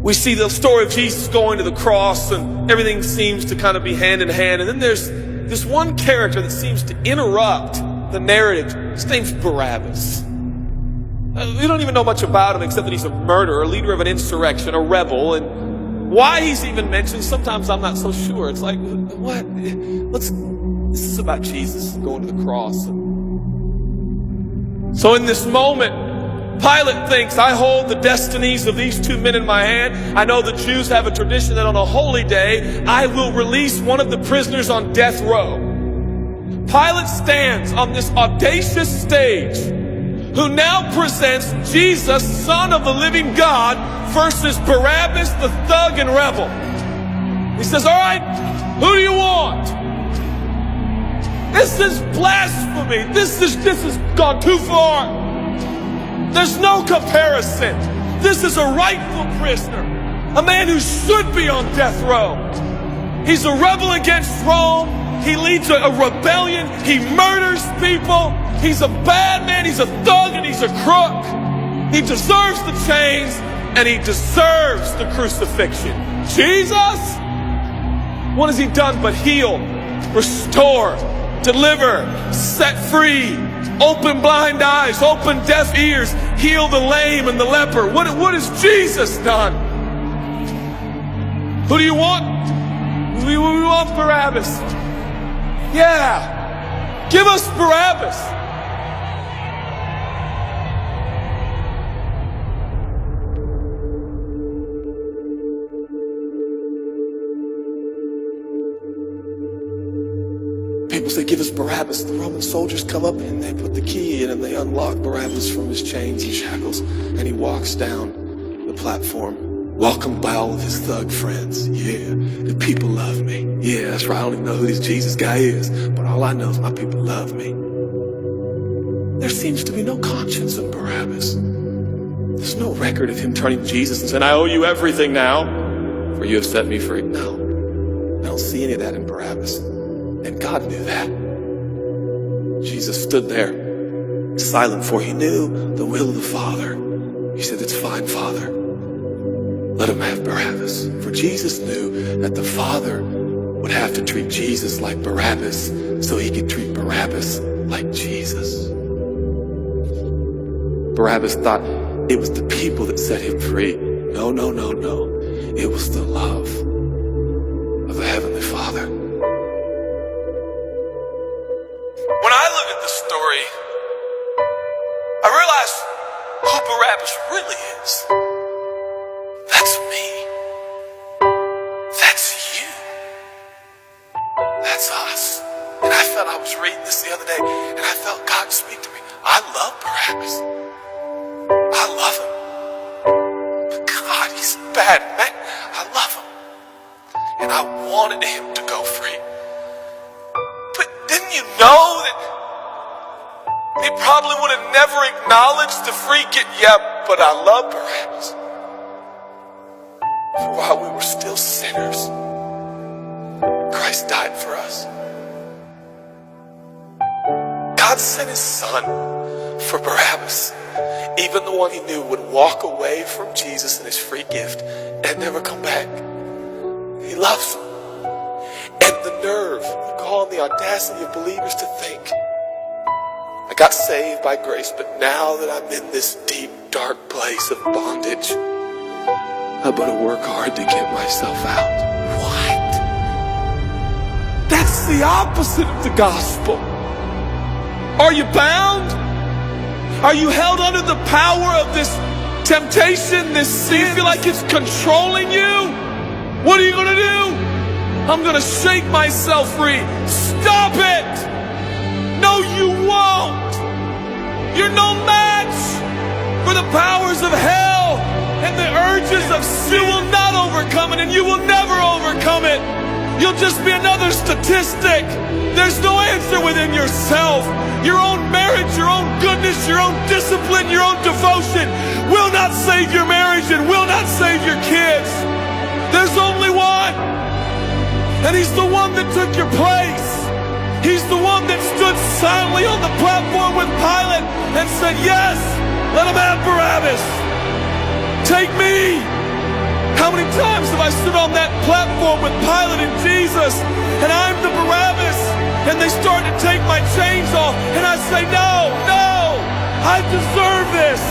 We see the story of Jesus going to the cross, and everything seems to kind of be hand in hand. And then there's this one character that seems to interrupt the narrative. His name's Barabbas. We don't even know much about him except that he's a murderer, a leader of an insurrection, a rebel. And why he's even mentioned, sometimes I'm not so sure. It's like, what? This is about Jesus going to the cross. So in this moment, Pilate thinks, I hold the destinies of these two men in my hand. I know the Jews have a tradition that on a holy day, I will release one of the prisoners on death row. Pilate stands on this audacious stage, who now presents Jesus, Son of the living God, versus Barabbas, the thug and rebel. He says, all right, who do you want? This is blasphemy. This has gone too far. There's no comparison. This is a rightful prisoner, a man who should be on death row. He's a rebel against Rome. He leads a rebellion. He murders people. He's a bad man. He's a thug and he's a crook. He deserves the chains and he deserves the crucifixion. Jesus? What has he done but heal, restore, deliver, set free, open blind eyes, open deaf ears, heal the lame and the leper? What has Jesus done? Who do you want? We want Barabbas. Yeah, give us Barabbas. People say, give us Barabbas. The Roman soldiers come up and they put the key in and they unlock Barabbas from his chains and shackles. And he walks down the platform, welcomed by all of his thug friends. Yeah, the people love me. Yeah, that's right. I don't even know who this Jesus guy is, but all I know is my people love me. There seems to be no conscience in Barabbas. There's no record of him turning to Jesus and saying, I owe you everything now, for you have set me free. No, I don't see any of that in Barabbas. And God knew that. Jesus stood there, silent, for he knew the will of the Father. He said, it's fine, Father. Let him have Barabbas. For Jesus knew that the Father would have to treat Jesus like Barabbas so he could treat Barabbas like Jesus. Barabbas thought it was the people that set him free. No. It was the love of the Heavenly Father. When I look at this story, I realize who Barabbas really is. That's me. That's you. That's us. And I felt, I was reading this the other day, and I felt God speak to me. I love Barabbas. I love him. But God, he's bad, man. I love him. And I wanted him to go free. But didn't you know that he probably would have never acknowledged the free gift? Yeah, but I love Barabbas. For while we were still sinners, Christ died for us. God sent his son for Barabbas, even the one he knew would walk away from Jesus and his free gift and never come back. He loves him. And the nerve, the gall, and the audacity of believers to think, I got saved by grace, but now that I'm in this deep, dark place of bondage, I better work hard to get myself out. What? That's the opposite of the gospel. Are you bound? Are you held under the power of this temptation, this sin? You feel like it's controlling you? What are you going to do? I'm going to shake myself free. Stop it! No, you won't. You're no match for the powers of hell and the urges of sin. You will not overcome it, and you will never overcome it. You'll just be another statistic. There's no answer within yourself. Your own marriage, your own goodness, your own discipline, your own devotion will not save your marriage and will not save your kids. There's only one. And he's the one that took your place. He's the one that stood silently on the platform with Pilate and said, yes, let him have Barabbas. Take me. How many times have I stood on that platform with Pilate and Jesus, and I'm the Barabbas, and they start to take my chains off, and I say, no, no, I deserve this.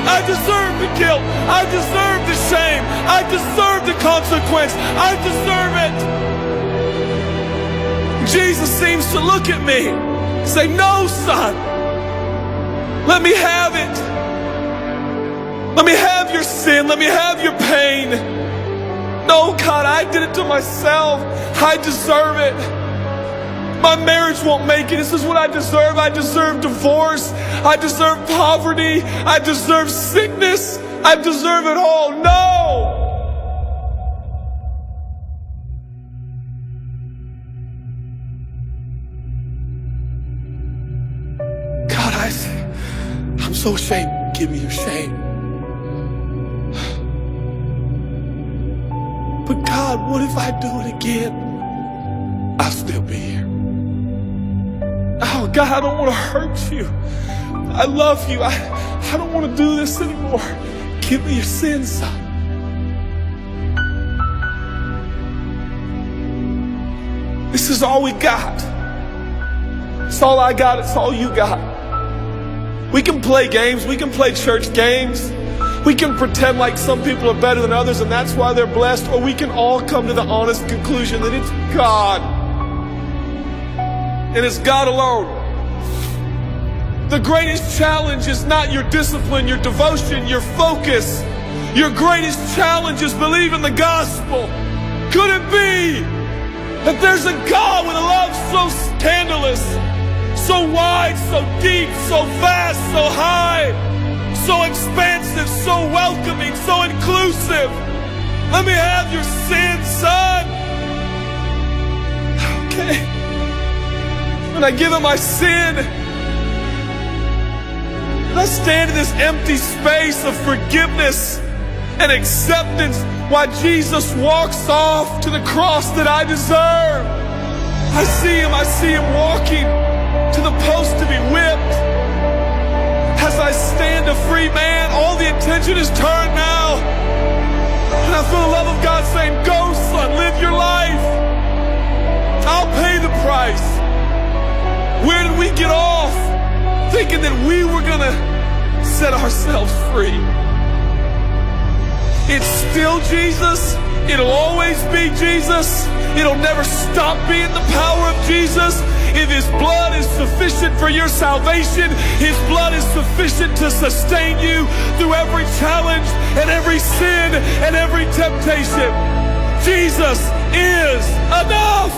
I deserve the guilt. I deserve the shame. I deserve the consequence. I deserve it. Jesus seems to look at me and say, no, son, let me have it. Let me have your sin. Let me have your pain. No, God, I did it to myself. I deserve it. My marriage won't make it. This is what I deserve. I deserve divorce. I deserve poverty. I deserve sickness. I deserve it all. No! God, I'm so ashamed. Give me your shame. But God, what if I do it again? I'll still be here. Oh God, I don't want to hurt you. I love you. I don't want to do this anymore. Give me your sins, son. This is all we got. It's all I got. It's all you got. We can play games. We can play church games. We can pretend like some people are better than others and that's why they're blessed, or we can all come to the honest conclusion that it's God. And it's God alone. The greatest challenge is not your discipline, your devotion, your focus. Your greatest challenge is believing the gospel. Could it be that there's a God with a love so scandalous, so wide, so deep, so vast, so high, so expansive, so welcoming, so inclusive? Let me have your sin, son. Okay. When I give him my sin, and I stand in this empty space of forgiveness and acceptance while Jesus walks off to the cross that I deserve. I see him walking to the post to be whipped. As I stand a free man, all the attention is turned now. And I feel the love of God saying, go son, live your life. I'll pay the price. Where did we get off? Thinking that we were gonna set ourselves free. It's still Jesus. It'll always be Jesus. It'll never stop being the power of Jesus. If his blood is sufficient for your salvation, his blood is sufficient to sustain you through every challenge and every sin and every temptation. Jesus is enough.